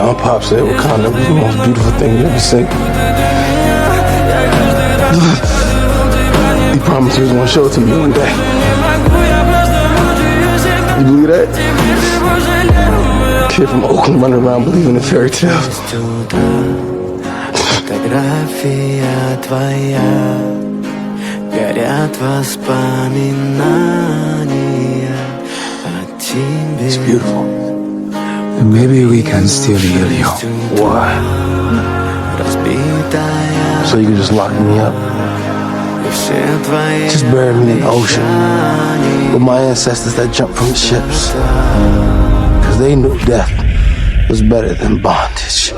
my pop said Wakanda was the most beautiful thing you ever seen. He promised he was gonna show it to me one day. You believe that? Kid from Oakland running around believing in fairy tales. Фотография твоя, горят воспоминания о тебе. It's beautiful. Maybe we can still heal you. Why? Разбитая. So you can just lock me up. Just bury me in the ocean with my ancestors that jumped from the ships. Cause they knew death was better than bondage.